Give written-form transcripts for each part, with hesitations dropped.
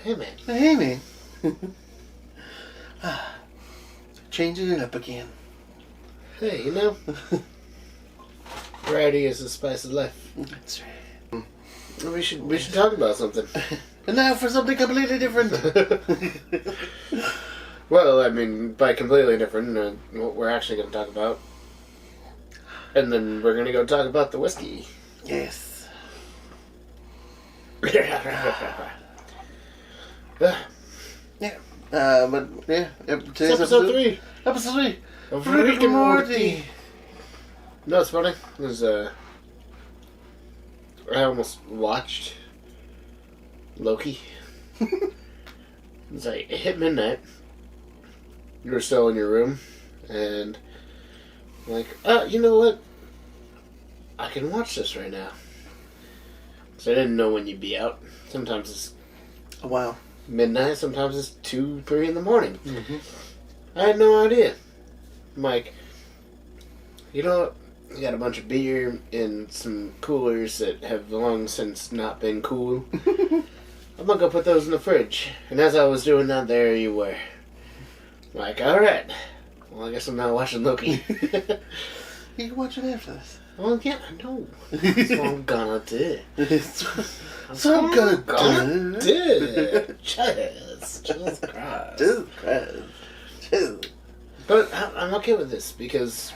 Hey, man. Hey, man. Changing it up again. Hey, you know, variety is the spice of life. That's right. We should talk about something. And now for something completely different. Well, I mean, by completely different, what we're actually going to talk about. And then we're going to go talk about the whiskey. Yes. Yeah. But yeah, today's Episode 3. Episode 3 Of Rick and Morty. No, it's funny. It was, I almost watched Loki. It's like, it hit midnight. You were still in your room. And I'm like, you know what? I can watch this right now. So I didn't know when you'd be out. Sometimes it's Wow. midnight. Sometimes it's 2, 3 in the morning. Mm-hmm. I had no idea. I'm like, you know what? You got a bunch of beer in some coolers that have long since not been cool. I'm gonna go put those in the fridge. And as I was doing that, there you were. I'm like, alright. Well, I guess I'm not watching Loki. You can watch it after this. Well, yeah, I know. That's what I'm gonna do. So I'm gonna do. Cheers. Jesus Christ. Jesus Christ. Jesus. But I'm okay with this because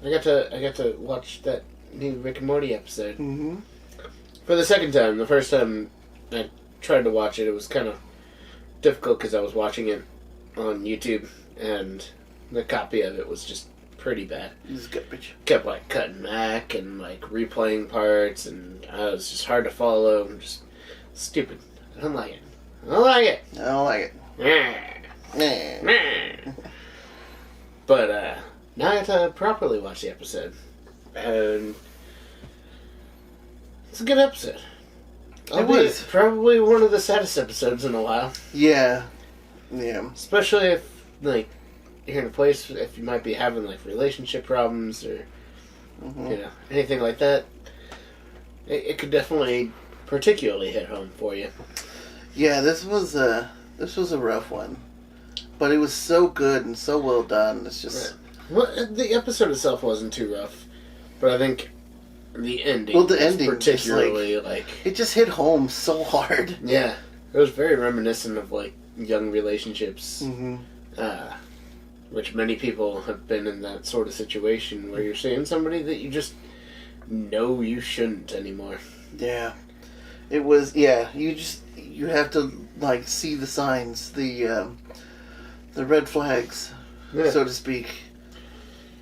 I got to watch that new Rick and Morty episode Mm-hmm. for the second time. The first time I tried to watch it, it was kind of difficult because I was watching it on YouTube and the copy of it was just pretty bad. This is garbage. Kept like cutting back and like replaying parts, and it was just hard to follow. And just stupid. I don't like it. I don't like it. I don't like it. Nah. But now I have to properly watch the episode, and it's a good episode. It was probably one of the saddest episodes in a while. Yeah. Yeah. Especially if like you're in a place if you might be having like relationship problems or you know anything like that. It could definitely particularly hit home for you. Yeah, this was a rough one, but it was so good and so well done. It's just well, the episode itself wasn't too rough, but I think the ending. Well, the ending particularly like it just hit home so hard. Yeah, it was very reminiscent of like young relationships, which many people have been in that sort of situation where you're seeing somebody that you just know you shouldn't anymore. Yeah, it was. Yeah, you have to like see the signs, the red flags, so to speak.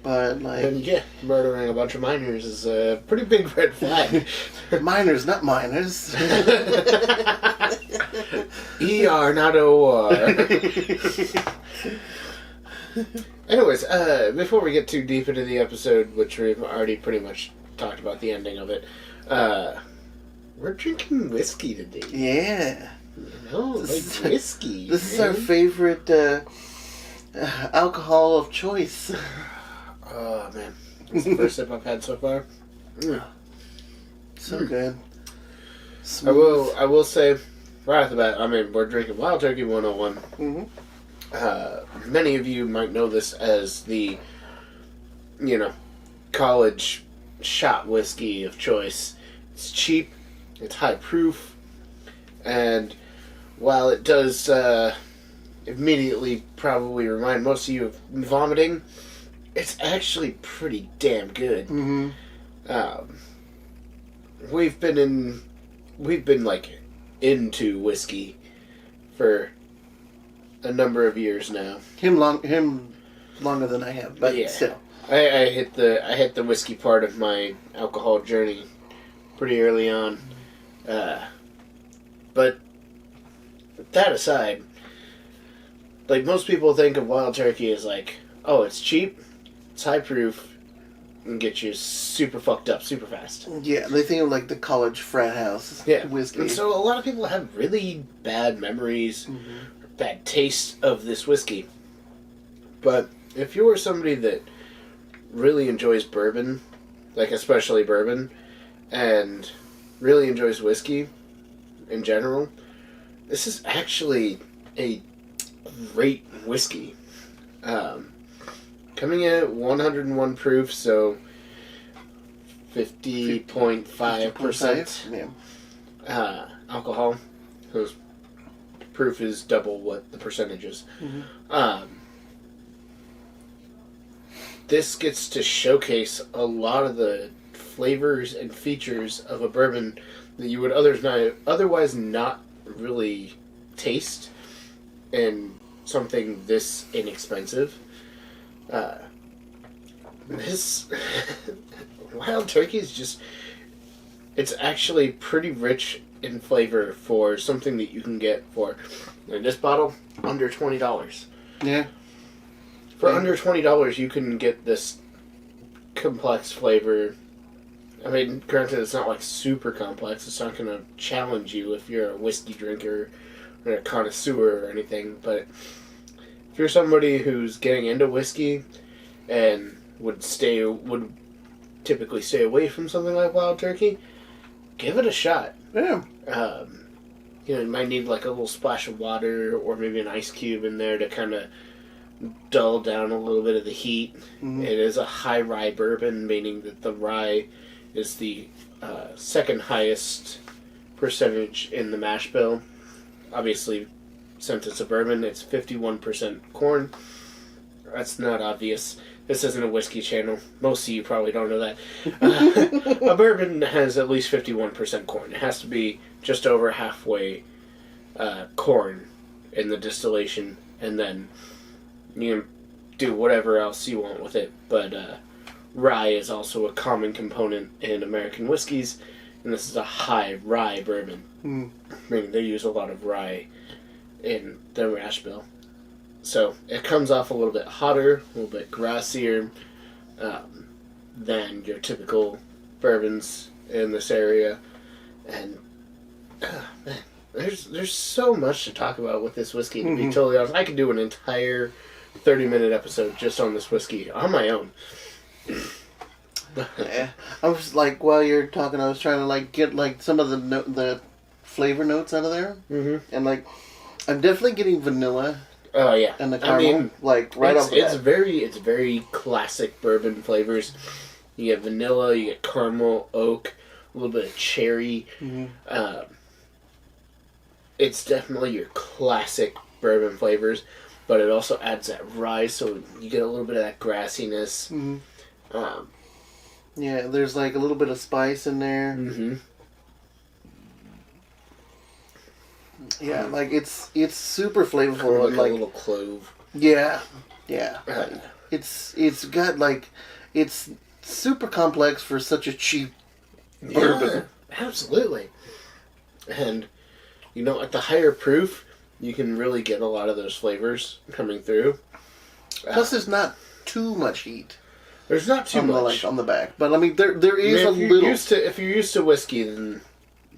But like, and yeah, murdering a bunch of minors is a pretty big red flag. minors, not minors. ER, not OR. Anyways, before we get too deep into the episode, which we've already pretty much talked about the ending of it, we're drinking whiskey today. Yeah. You know, like whiskey. This is our favorite alcohol of choice. Oh, man. It's the first sip I've had so far. So good. Smooth. I will say, right off the bat, I mean, we're drinking Wild Turkey 101. Mm-hmm. Many of you might know this as the, college shot whiskey of choice. It's cheap, it's high proof, and while it does immediately probably remind most of you of vomiting, it's actually pretty damn good. Mm-hmm. We've been like into whiskey for a number of years now. Him longer than I have, but yeah. still. I hit the whiskey part of my alcohol journey pretty early on. But that aside, like most people think of Wild Turkey as like, oh, it's cheap, it's high proof, and get you super fucked up super fast. Yeah, they think of like the college frat house whiskey. And so a lot of people have really bad memories, or bad taste of this whiskey. But if you were somebody that really enjoys bourbon, like especially bourbon, and really enjoys whiskey in general, this is actually a great whiskey. Coming in at 101 proof, so 50.5% alcohol. So proof is double what the percentage is. Mm-hmm. This gets to showcase a lot of the flavors and features of a bourbon that you would otherwise not really taste in something this inexpensive. This Wild Turkey is just... It's actually pretty rich in flavor for something that you can get for... In this bottle, under $20. Yeah. For under $20, you can get this complex flavor. I mean, granted, it's not like super complex. It's not going to challenge you if you're a whiskey drinker or a connoisseur or anything. But if you're somebody who's getting into whiskey and would typically stay away from something like Wild Turkey, give it a shot. Yeah. You might need like a little splash of water or maybe an ice cube in there to kind of dull down a little bit of the heat. Mm-hmm. It is a high rye bourbon, meaning that the rye is the second highest percentage in the mash bill. Obviously, since it's a bourbon, it's 51% corn. That's not obvious. This isn't a whiskey channel. Most of you probably don't know that. A bourbon has at least 51% corn. It has to be just over halfway corn in the distillation, and then you can do whatever else you want with it. But rye is also a common component in American whiskeys, and this is a high rye bourbon. Meaning they use a lot of rye in their mash bill. So it comes off a little bit hotter, a little bit grassier than your typical bourbons in this area. And man, there's so much to talk about with this whiskey, to be totally honest. I could do an entire 30-minute episode just on this whiskey on my own. Yeah. I was like, while you're talking, I was trying to like get like some of the flavor notes out of there. Mm-hmm. And like, I'm definitely getting vanilla. Oh yeah, and the caramel, like right off the bat. It's very classic bourbon flavors. You get vanilla, you get caramel, oak, a little bit of cherry. Mm-hmm. It's definitely your classic bourbon flavors, but it also adds that rye, so you get a little bit of that grassiness. Mm-hmm. Yeah, there's like a little bit of spice in there. Mm-hmm. Yeah, like it's super flavorful, like a little clove. Yeah. Like, it's got like, it's super complex for such a cheap bourbon. Absolutely. And at the higher proof, you can really get a lot of those flavors coming through. Plus, there's not too much heat. There's not too much on the back, but I mean there is a little. If you're used to whiskey, then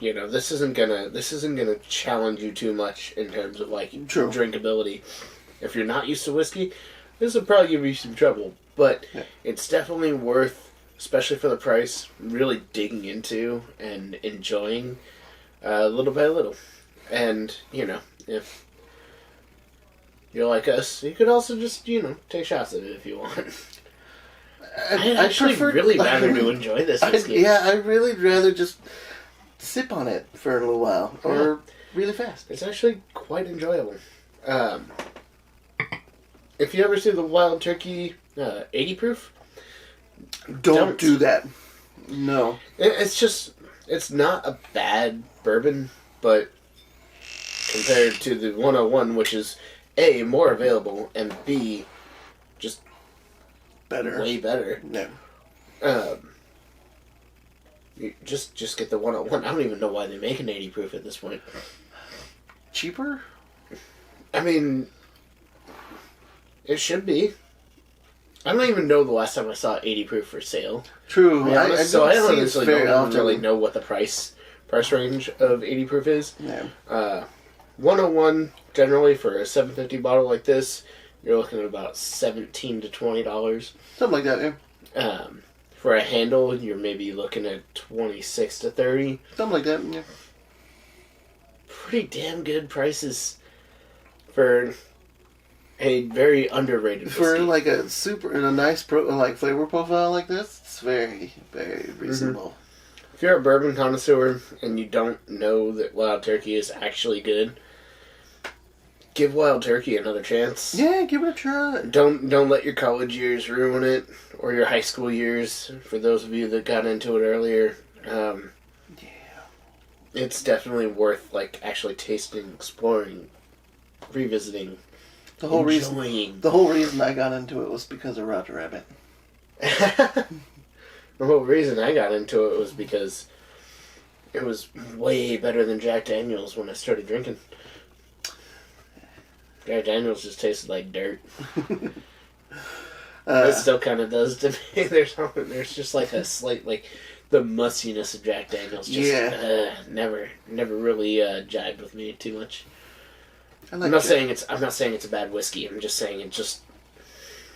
this isn't gonna challenge you too much in terms of like drinkability. If you're not used to whiskey, this will probably give you some trouble. But it's definitely worth, especially for the price, really digging into and enjoying little by little. And if you're like us, you could also just take shots of it if you want. I'd actually really rather to enjoy this whiskey. I'd really rather just sip on it for a little while, or really fast. It's actually quite enjoyable. If you ever see the Wild Turkey 80 proof, don't do that. No. It's not a bad bourbon, but compared to the 101, which is A, more available, and B, just better. Way better. Yeah. You just get the 101. I don't even know why they make an 80 proof at this point. Cheaper? I mean, it should be. I don't even know the last time I saw 80 proof for sale. True. I honestly don't really know what the price range of 80 proof is. Yeah. 101 generally for a $7.50 bottle like this, you're looking at about $17 to $20. Something like that, yeah. For a handle, you're maybe looking at $26 to $30. Something like that, yeah. pretty damn good prices for a very underrated whiskey. For like a nice flavor profile like this, it's very, very reasonable. If you're a bourbon connoisseur and you don't know that Wild Turkey is actually good, give Wild Turkey another chance. Yeah, give it a try. Don't let your college years ruin it, or your high school years. For those of you that got into it earlier, it's definitely worth actually tasting, exploring, revisiting. The whole reason I got into it was because of Roger Rabbit. The whole reason I got into it was because it was way better than Jack Daniels when I started drinking. Jack Daniels just tasted like dirt. It still kind of does to me. There's just a slight the mustiness of Jack Daniels. Just never really jived with me too much. I'm not saying it's a bad whiskey. I'm just saying it just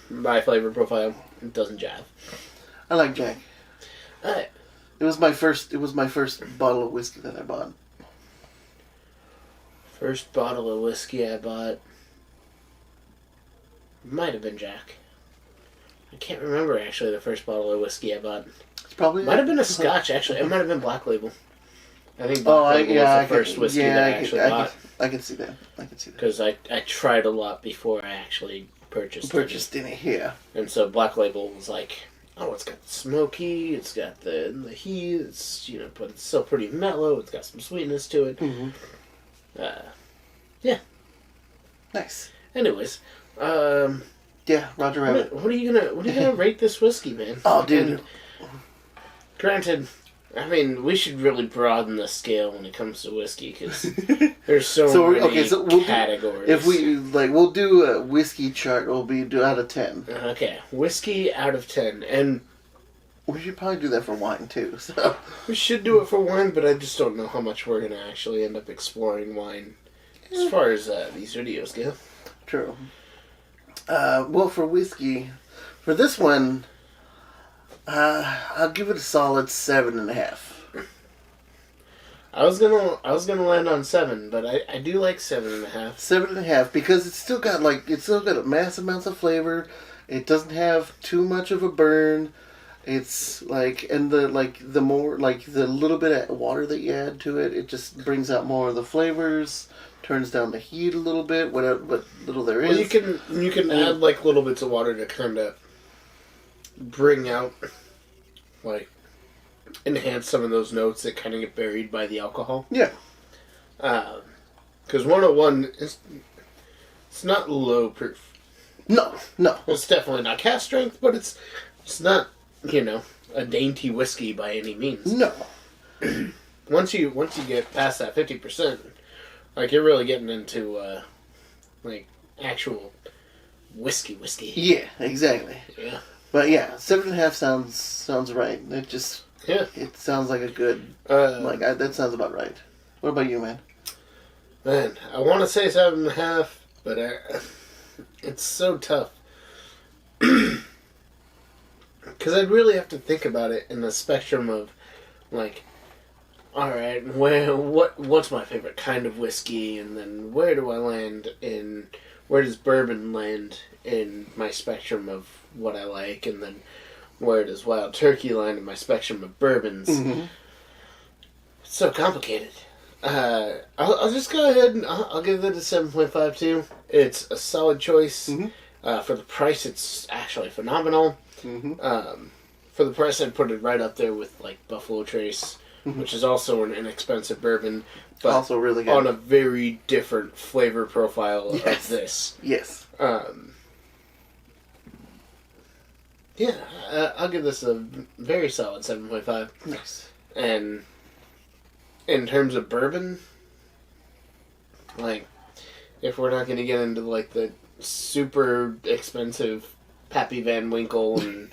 my flavor profile doesn't jive. I like Jack. It was my first bottle of whiskey that I bought. First bottle of whiskey I bought might have been Jack. I can't remember actually the first bottle of whiskey I bought. It's probably might have been a Scotch actually. It might have been Black Label. I think Black Label was the first whiskey that I actually bought. I can see that. Because I tried a lot before I actually purchased any. Yeah. And so Black Label was like, oh, it's got the smoky, it's got the heat, it's but it's still pretty mellow. It's got some sweetness to it. Mm-hmm. Yeah. Nice. Anyways, yeah, Roger Rabbit. What are you gonna rate this whiskey, man? Oh, dude. And granted, I mean, we should really broaden the scale when it comes to whiskey because there's so many categories. If we'll do a whiskey chart, we'll do out of 10. Okay, whiskey out of 10, and we should probably do that for wine too. So we should do it for wine, but I just don't know how much we're gonna actually end up exploring wine as far as these videos go. True. Well, for whiskey, for this one, I'll give it a solid 7.5. I was gonna land on 7, but I do like 7.5. 7.5 because it's still got a massive amounts of flavor. It doesn't have too much of a burn. It's the little bit of water that you add to it, it just brings out more of the flavors. Turns down the heat a little bit, what little there is. Well, you can add little bits of water to kind of bring out, enhance some of those notes that kind of get buried by the alcohol. Yeah. Because 101 it's not low proof. No. It's definitely not cask strength, but it's not a dainty whiskey by any means. No. Once you get past that 50%. You're really getting into, actual whiskey. Yeah, exactly. Yeah. But yeah, 7.5 sounds right. It just... Yeah. It sounds like a good... that sounds about right. What about you, man? Man, I want to say 7.5, but it's so tough. Because I'd really have to think about it in the spectrum of, all right, what's my favorite kind of whiskey, and then where do I land in, where does bourbon land in my spectrum of what I like, and then where does Wild Turkey land in my spectrum of bourbons? Mm-hmm. It's so complicated. I'll just go ahead and I'll give it a 7.5 too. It's a solid choice. Mm-hmm. For the price, it's actually phenomenal. Mm-hmm. For the price, I'd put it right up there with Buffalo Trace, which is also an inexpensive bourbon, but also really good. On a very different flavor profile of this. Yes. Yeah, I'll give this a very solid 7.5. Nice. And in terms of bourbon, if we're not going to get into the super expensive Pappy Van Winkle and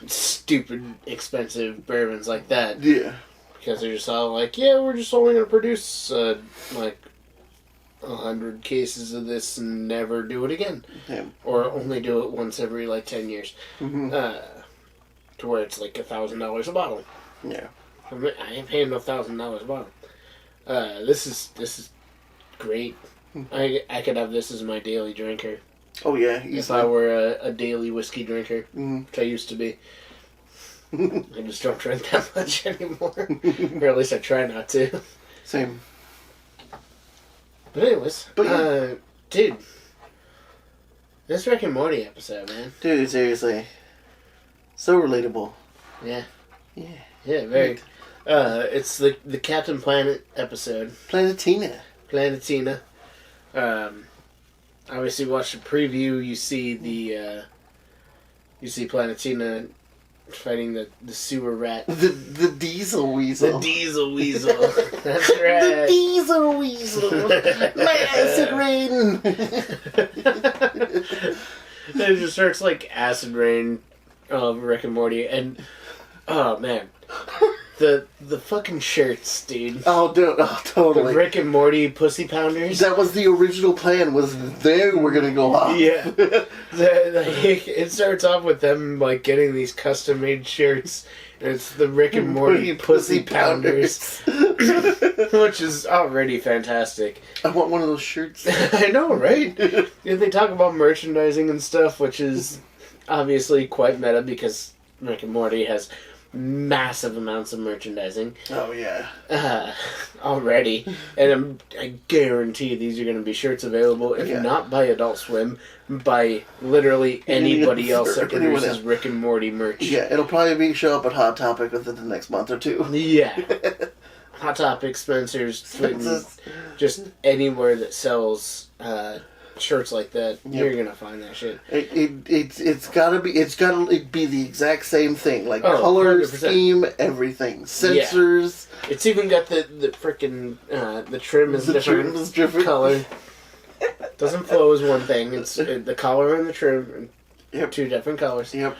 stupid expensive bourbons like that. Yeah. Because they're just all we're just only going to produce 100 cases of this and never do it again. Yeah. Or only do it once every 10 years. Mm-hmm. To where it's $1,000 a bottle. Yeah. I ain't paying no $1,000 a bottle. This is great. I could have this as my daily drinker. Oh yeah, if I were a daily whiskey drinker, which I used to be. I just don't drink that much anymore. Or at least I try not to. Same. But anyways, dude, this Rick and Morty episode, man. Dude, seriously. So relatable. Yeah. Yeah. Yeah, very. It's the Captain Planet episode. Planetina. Obviously, watch the preview. You see Planetina fighting the sewer rat. The diesel weasel. The diesel weasel. That's right. The diesel weasel. My acid rain. It just starts like acid rain of Rick and Morty, and oh man. The fucking shirts, dude. Oh, dude. Oh, totally. The Rick and Morty pussy pounders. That was the original plan, was they were going to go off. Yeah. It starts off with them, like, getting these custom-made shirts. And it's the Rick and Morty pussy pounders. Which is already fantastic. I want one of those shirts. I know, right? They talk about merchandising and stuff, which is obviously quite meta because Rick and Morty has massive amounts of merchandising. Oh, yeah. Already. And I guarantee these are going to be shirts available, if not by Adult Swim, by literally anybody else that produces Rick and Morty merch. Yeah, it'll probably show up at Hot Topic within the next month or two. Yeah. Hot Topics, Spencer's, just anywhere that sells shirts like that, you're gonna find that shit. It's gotta be the exact same thing, like color 100%. Scheme, everything, sensors. Yeah. It's even got the frickin' the trim is different color. Doesn't flow as one thing. It's the collar and the trim, two different colors. Yep.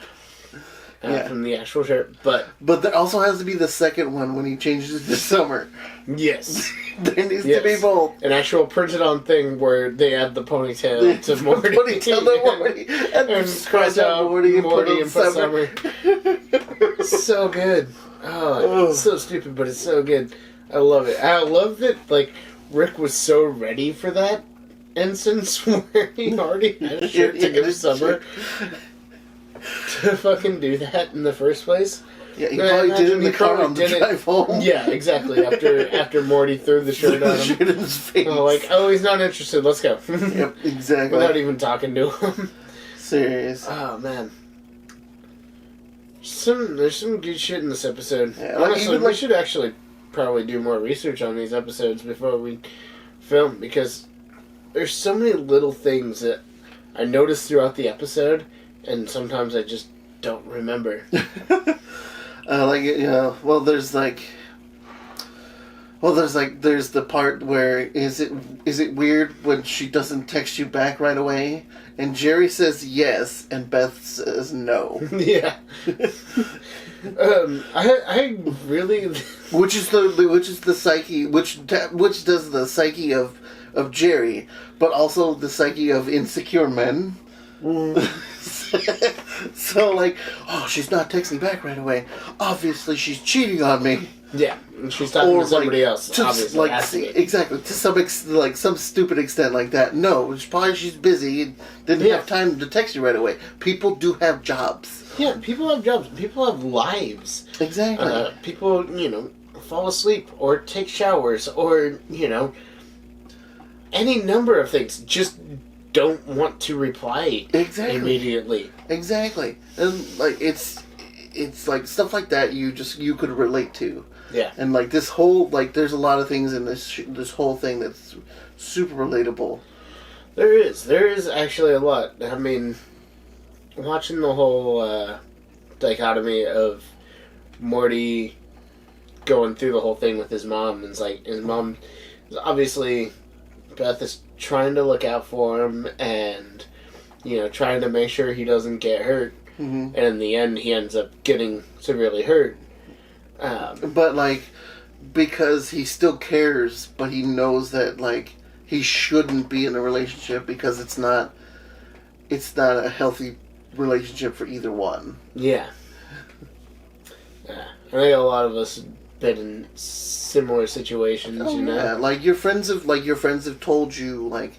From the actual shirt, but there also has to be the second one when he changes it to summer. Yes. There needs to be both. An actual printed on thing where they add the ponytail to Morty. Ponytail to Morty. And cross out Morty and put summer. So good. Oh, it's so stupid, but it's so good. I love it. I love that, like, Rick was so ready for that instance where he already had a shirt to give Summer to fucking do that in the first place. Yeah, he probably did it in the car on the drive home. Yeah, exactly. After Morty threw the shirt on him. In his face. He's not interested. Let's go. Yep, exactly. Without even talking to him. Serious. Oh, man. There's some good shit in this episode. Yeah, honestly, we should actually probably do more research on these episodes before we film, because there's so many little things that I noticed throughout the episode, and sometimes I just don't remember. There's the part where is it weird when she doesn't text you back right away, and Jerry says yes and Beth says no. Yeah. I really which is the psyche which does the psyche of Jerry, but also the psyche of insecure men. So, she's not texting back right away. Obviously, she's cheating on me. Yeah, and she's talking to somebody else. Obviously, exactly, to some stupid extent like that. No, it's probably she's busy and didn't have time to text you right away. People do have jobs. Yeah, people have jobs. People have lives. Exactly. People, fall asleep or take showers or any number of things. Just don't want to reply immediately. Exactly. And it's stuff like that you could relate to. Yeah. And this whole there's a lot of things in this whole thing that's super relatable. There is actually a lot. I mean, watching the whole dichotomy of Morty going through the whole thing with his mom, and his mom is obviously, Beth is trying to look out for him and trying to make sure he doesn't get hurt. Mm-hmm. And in the end he ends up getting severely hurt, but because he still cares, but he knows that he shouldn't be in a relationship because it's not a healthy relationship for either one. Yeah. I think a lot of us been in similar situations, Oh, you know? yeah. Like your friends have told you, like,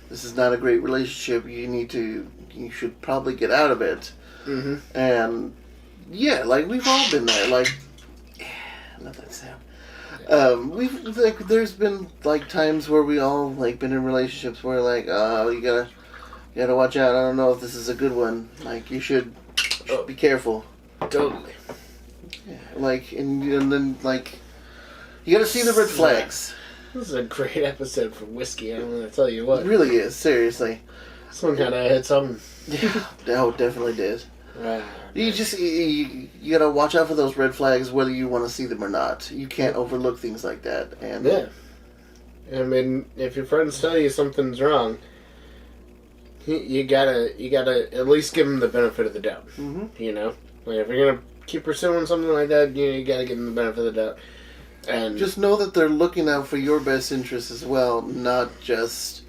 this is not a great relationship. You should probably get out of it. Mm-hmm. And yeah, like we've all been there. Like, not that sound. There's been like times where we all like been in relationships where like, oh, you gotta watch out. I don't know if this is a good one. Like you should be careful. Totally. Yeah, like and then like you gotta see the red flags. This is a great episode for whiskey. I'm gonna tell you what. It really is, seriously. This one kind of hit something. Yeah, no, it definitely did. You gotta watch out for those red flags, whether you want to see them or not. You can't overlook things like that. And yeah, I mean, if your friends tell you something's wrong, you gotta at least give them the benefit of the doubt. Mm-hmm. You know, like if you're gonna keep pursuing something like that, you gotta give them the benefit of the doubt. And just know that they're looking out for your best interests as well, not just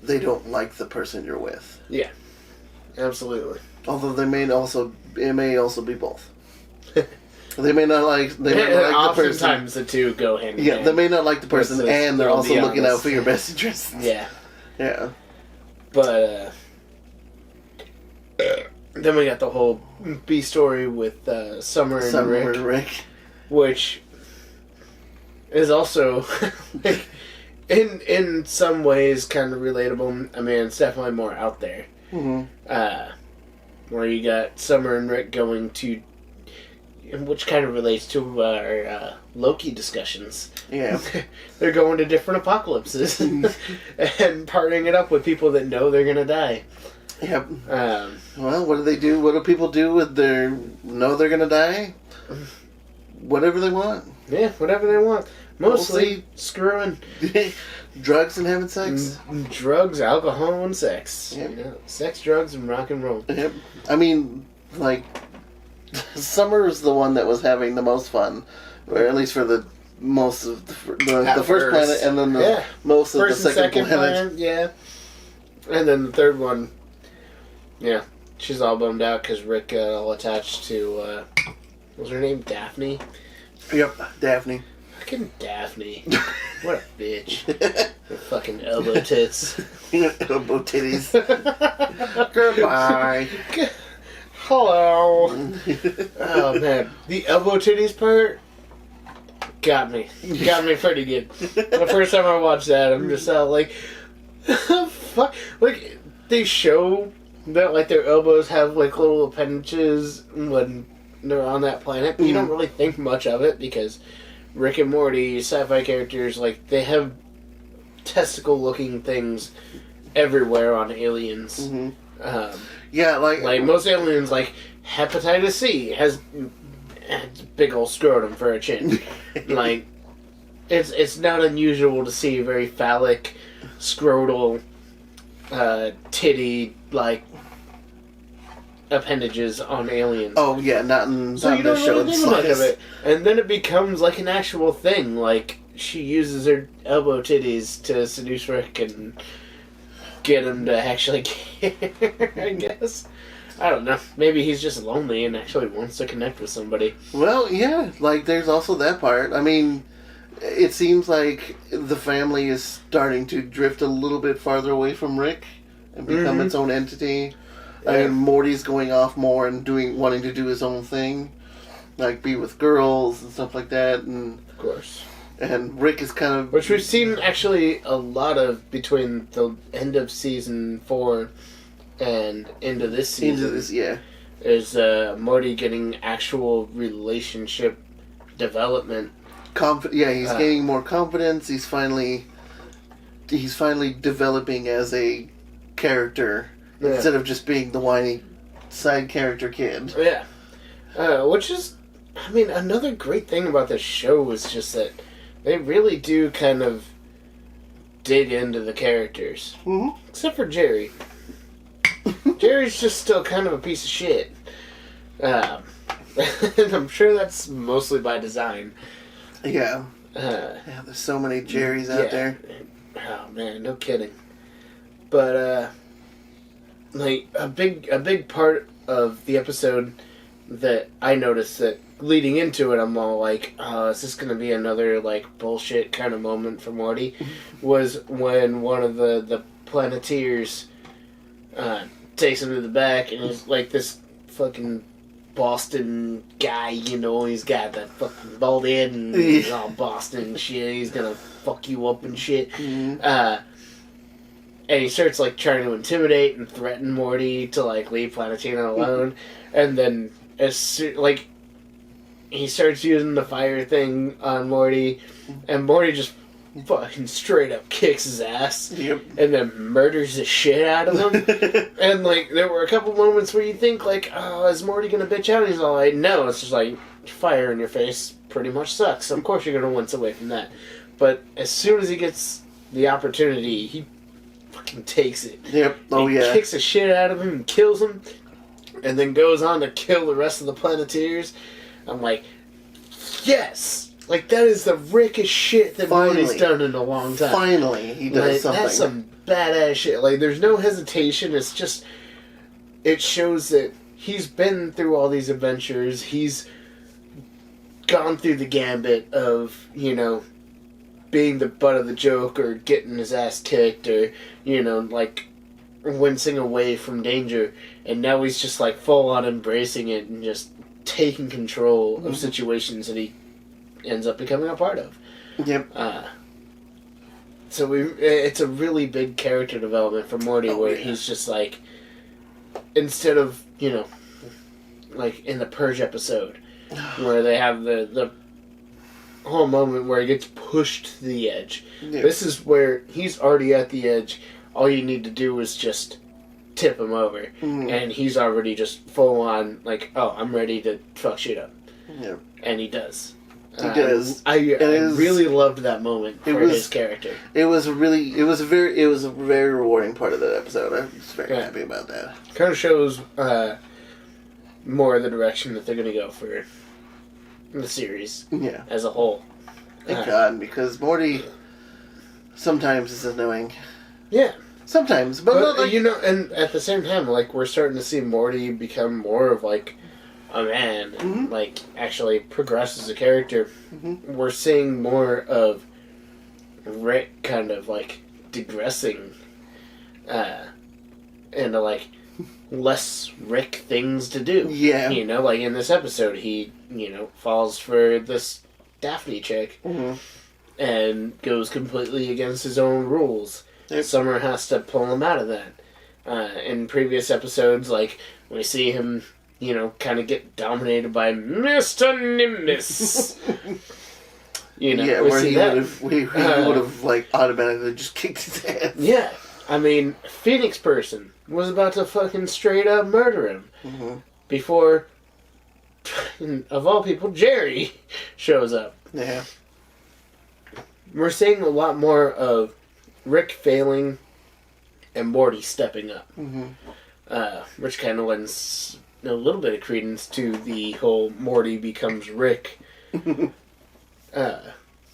they don't like the person you're with. Yeah, absolutely. Although it may also be both. They may not like the person. Oftentimes the two go hand in hand. Yeah, they may not like the person, and they're also looking out for your best interests. Yeah. Yeah. But then we got the whole B story with Summer and Rick, which is also like, in some ways kind of relatable. I mean, it's definitely more out there. Mm-hmm. Where you got Summer and Rick going to, which kind of relates to our Loki discussions. Yeah. They're going to different apocalypses and partying it up with people that know they're gonna die. Yep. Well, what do they do? What do people do with their know they're gonna die? Whatever they want. Yeah, whatever they want. Mostly screwing. Drugs and having sex? Drugs, alcohol, and sex. Yep. You know, sex, drugs, and rock and roll. Yep. I mean, like, Summer is the one that was having the most fun, or at least for the most of the first planet, and then most of the second planet. Yeah. And then the third one, yeah, she's all bummed out because Rick got all attached to, what was her name? Daphne? Yep, Daphne. Fucking Daphne. What a bitch. Her fucking elbow tits. Elbow titties. Goodbye. Hello. Oh, man. The elbow titties part got me. Got me pretty good. The first time I watched that, I'm just out like, fuck. Like, they show that, like, their elbows have, like, little appendages when they're on that planet, but you don't really think much of it because Rick and Morty, sci-fi characters, like, they have testicle-looking things everywhere on aliens. Mm-hmm. Yeah, like most aliens, like hepatitis C has a big old scrotum for a chin. Like, it's not unusual to see very phallic, scrotal, titty like appendages on aliens. Oh yeah, not in so you don't really think much of it, and then it becomes like an actual thing. Like she uses her elbow titties to seduce Rick and get him to actually care, I guess. I don't know. Maybe he's just lonely and actually wants to connect with somebody. Well, yeah, like there's also that part. I mean, it seems like the family is starting to drift a little bit farther away from Rick and become its own entity. Yeah. And Morty's going off more and wanting to do his own thing, like be with girls and stuff like that. And of course. And Rick is kind of... Which we've seen actually a lot of between the end of season 4 and into this season. Into this, yeah. Is Morty getting actual relationship development. He's gaining more confidence. He's finally developing as a character instead of just being the whiny side character kid. Yeah. Which is, I mean, another great thing about this show is just that they really do kind of dig into the characters. Mm-hmm. Except for Jerry. Jerry's just still kind of a piece of shit. And I'm sure that's mostly by design. Yeah. There's so many Jerrys out there. Oh, man, no kidding. But, like, a big part of the episode that I noticed that leading into it, I'm all like, oh, is this going to be another, like, bullshit kind of moment for Morty? Was when one of the Planeteers takes him to the back, and he's like this fucking Boston guy, you know, he's got that fucking bald head and he's all Boston and shit, he's gonna fuck you up and shit. And he starts, like, trying to intimidate and threaten Morty to, like, leave Planetina alone. And then, like, he starts using the fire thing on Morty, and Morty just fucking straight up kicks his ass. Yep. And then murders the shit out of him. And, like, there were a couple moments where you think, like, oh, is Morty gonna bitch out? And he's all like, no, it's just like, fire in your face pretty much sucks. Of course you're gonna wince away from that. But as soon as he gets the opportunity, he fucking takes it. Yep. Oh, he yeah. kicks the shit out of him and kills him, and then goes on to kill the rest of the Planeteers. I'm like, yes! Like, that is the rickest shit that Morty's done in a long time. Finally, he does like, something. That's some badass shit. Like, there's no hesitation. It's just, it shows that he's been through all these adventures. He's gone through the gambit of, you know, being the butt of the joke or getting his ass kicked or, you know, like, wincing away from danger. And now he's just, like, full on embracing it and just taking control of situations that he ends up becoming a part of. Yep. So it's a really big character development for Morty where he's just, like, instead of, you know, like in the Purge episode where they have the whole moment where he gets pushed to the edge. Yep. This is where he's already at the edge. All you need to do is just tip him over. And he's already just full on, like, oh, I'm ready to fuck shit up. Yep. And he does. He does. I really loved that moment for his character. It was a very rewarding part of that episode. I was very happy about that. Kind of shows more of the direction that they're going to go for the series as a whole. Thank God, because Morty sometimes is annoying. Yeah. Sometimes, but not like... you know, and at the same time, like, we're starting to see Morty become more of, like, a man, like, actually progress as a character. We're seeing more of Rick kind of, like, digressing into, like, less Rick things to do. Yeah. You know, like, in this episode, he, you know, falls for this Daphne chick and goes completely against his own rules. Yep. Summer has to pull him out of that. In previous episodes, like, we see him, you know, kind of get dominated by Mr. Nimbus. You know, yeah, we where see he would have, like, automatically just kicked his ass. Yeah. I mean, Phoenix Person was about to fucking straight up murder him before, of all people, Jerry shows up. Yeah. We're seeing a lot more of Rick failing and Morty stepping up. Which kind of lends a little bit of credence to the whole Morty becomes Rick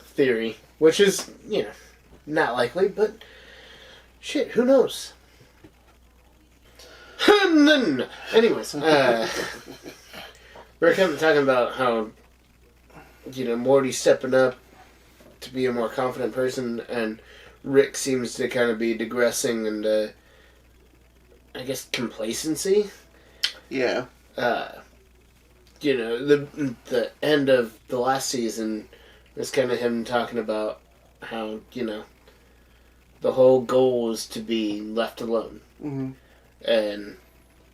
theory. Which is, you know, not likely, but shit, who knows? Anyways, we're kind of talking about how, you know, Morty's stepping up to be a more confident person, and Rick seems to kind of be digressing into, I guess, complacency. Yeah. You know, the end of the last season is kind of him talking about how, you know, the whole goal is to be left alone. And,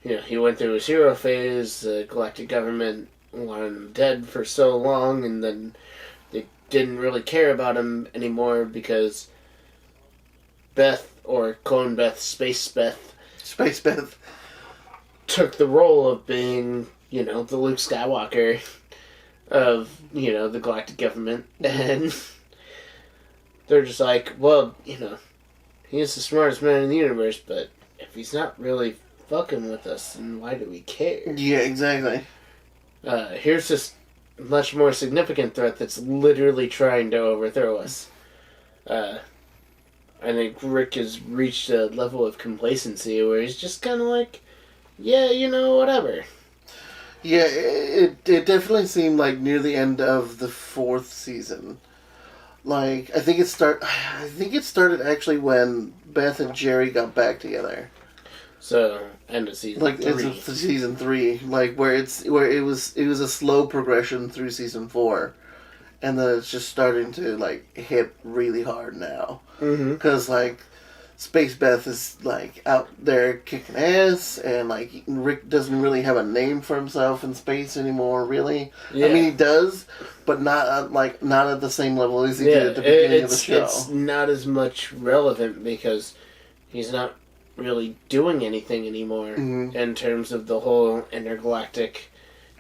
you know, he went through his hero phase, the galactic government wanted him dead for so long, and then they didn't really care about him anymore because Beth, or Clone Beth, Space Beth, took the role of being, you know, the Luke Skywalker of, you know, the galactic government. And they're just like, well, you know, he is the smartest man in the universe, but if he's not really fucking with us, then why do we care? Yeah, exactly. Here's this much more significant threat that's literally trying to overthrow us. I think Rick has reached a level of complacency where he's just kind of like, yeah, you know, whatever. Yeah, it definitely seemed like near the end of the 4th season. Like, I think it started actually when Beth and Jerry got back together. So, end of season like 3. it's season 3, like where it was a slow progression through season 4, and then it's just starting to like hit really hard now. Because like Space Beth is like out there kicking ass, and like Rick doesn't really have a name for himself in space anymore. Really, yeah. I mean he does, but not at the same level as he did at the beginning of the show. It's not as much relevant because he's not really doing anything anymore in terms of the whole intergalactic,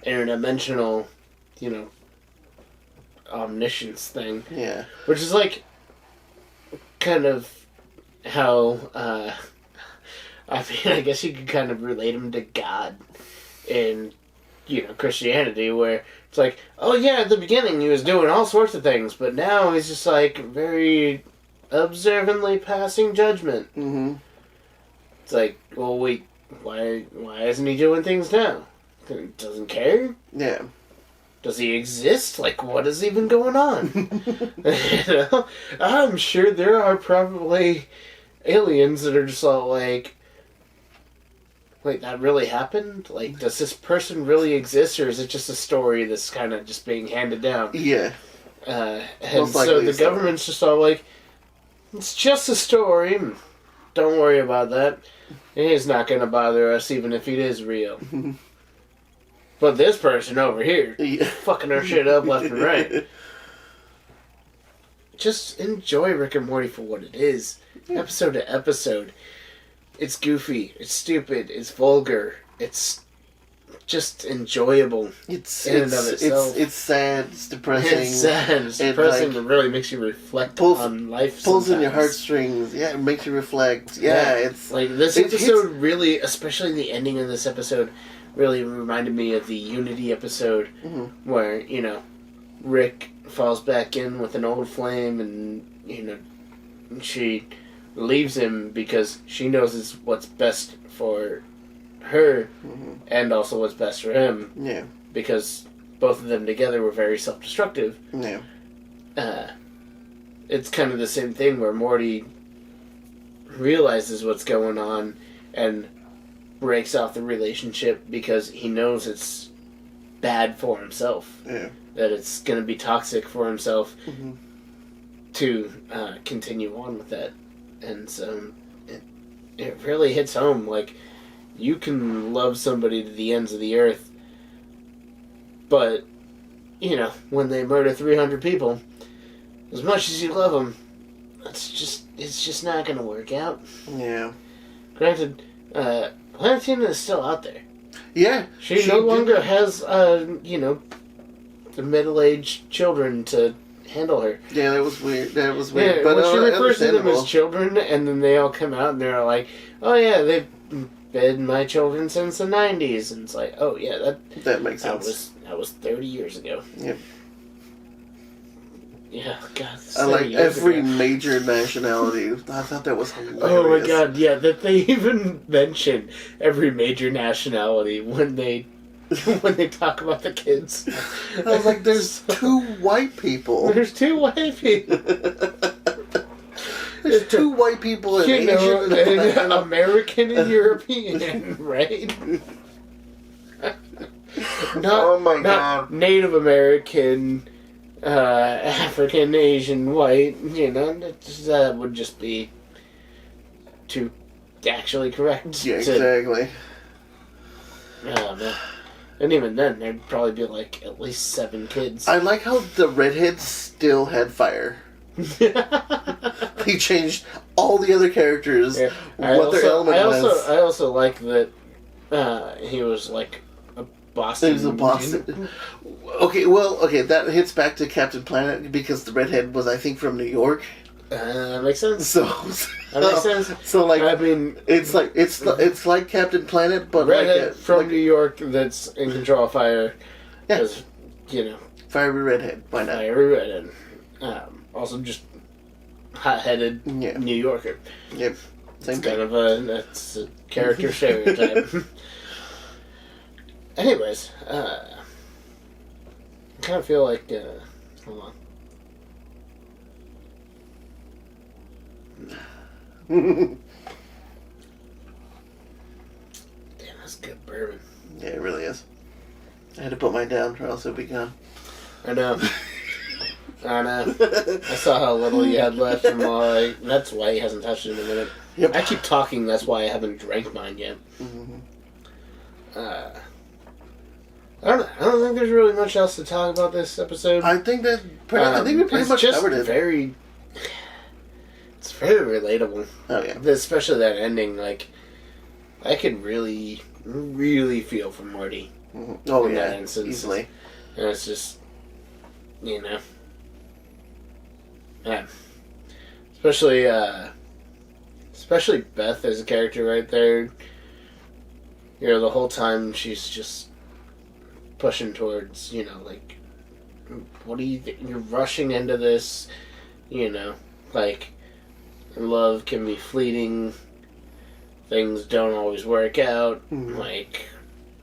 interdimensional, omniscience thing. Yeah. Which is like kind of how I mean, I guess you could kind of relate him to God in Christianity, where it's like, oh yeah, at the beginning he was doing all sorts of things, but now he's just like very observantly passing judgment. It's like, well, wait, why isn't he doing things now? He doesn't care? Yeah. Does he exist? Like, what is even going on? I'm sure there are probably aliens that are just all like, wait, that really happened? Like, does this person really exist, or is it just a story that's kind of just being handed down? Yeah. And so the government's just all like, it's just a story. Don't worry about that. He's not going to bother us even if it is real. But this person over here, fucking our shit up left and right. Just enjoy Rick and Morty for what it is. Episode to episode. It's goofy. It's stupid. It's vulgar. It's just enjoyable. It's sad. It's depressing. It's sad. It's depressing. It really makes you reflect on life. Pulls in your heartstrings. Yeah, it makes you reflect. Yeah, it's like this episode really, especially the ending of this episode, really reminded me of the Unity episode where Rick falls back in with an old flame, and she leaves him because she knows it's what's best for her and also what's best for him. Yeah. Because both of them together were very self-destructive. Yeah. It's kind of the same thing where Morty realizes what's going on and breaks off the relationship because he knows it's bad for himself. Yeah. That it's going to be toxic for himself to continue on with that. And so it really hits home. Like, you can love somebody to the ends of the earth, but, when they murder 300 people, as much as you love them, it's just not going to work out. Yeah. Granted, Valentina is still out there. Yeah. She no longer has, the middle-aged children to handle her. Yeah, that was weird. Yeah, but when she refers to them as children, and then they all come out and they're like, oh yeah, they've been my children since the 90s. And it's like, oh yeah, that makes sense. That was 30 years ago. Yep. Yeah, God. I like every major nationality. I thought that was hilarious. Oh my God, yeah, that they even mention every major nationality when they talk about the kids. I was like, there's 2 white people. There's 2 white people. There's 2 white people in Asian. American and European, right? Not Native American, African, Asian, white. That would just be too actually correct. Yeah, exactly. Man. And even then, there'd probably be like at least 7 kids. I like how the redhead still had fire. He changed all the other characters, their element was. I also like that he was like a Boston. He was a Boston. Okay, that hits back to Captain Planet because the redhead was, I think, from New York. Makes sense. That makes sense. So, like, I mean, it's like Captain Planet, but redhead from New York that's in control of fire. Yeah. Fiery redhead. Why not? Fiery redhead. Also, just hot-headed New Yorker. Yep. Same it's thing. That's a character stereotype. Anyways, I kind of feel like, hold on. Damn, that's good bourbon. Yeah, it really is. I had to put mine down or else it would be gone. I know. I know. I saw how little you had left from all. That's why he hasn't touched it in a minute. Yep. I keep talking. That's why I haven't drank mine yet. Mm-hmm. I don't think there's really much else to talk about this episode. I think that. I think we pretty much just covered it. It's very relatable. Oh yeah. Especially that ending. Like, I could really, really feel for Morty. Mm-hmm. Oh in yeah. that instance. Easily. And it's just, you know. Yeah. Especially Beth as a character right there. You know, the whole time she's just pushing towards, you know, like, what do you think? You're rushing into this, you know, like, love can be fleeting, things don't always work out, like,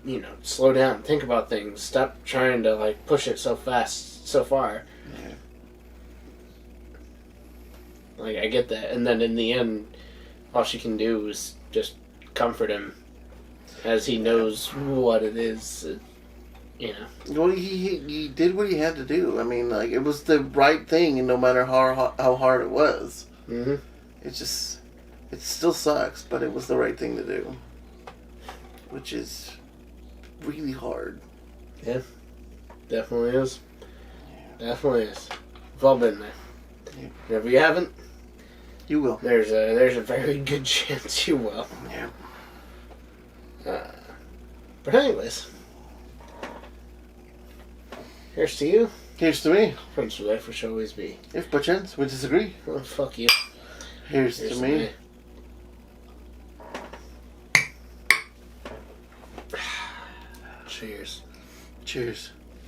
you know, slow down, think about things, stop trying to, like, push it so fast, so far. Yeah. Like, I get that. And then in the end, all she can do is just comfort him as he knows what it is, you know. Well, he did what he had to do. I mean, like, it was the right thing, and no matter how hard it was. Mm-hmm. It still sucks, but it was the right thing to do. Which is really hard. Yeah. Definitely is. Definitely is. We've all been there. Yeah. And if you haven't, You will. there's a very good chance you will. Yeah. But anyways, here's to you. Here's to me. Friends for life, which always be. If by chance we disagree. Well, fuck you. Here's to me. Cheers. Cheers.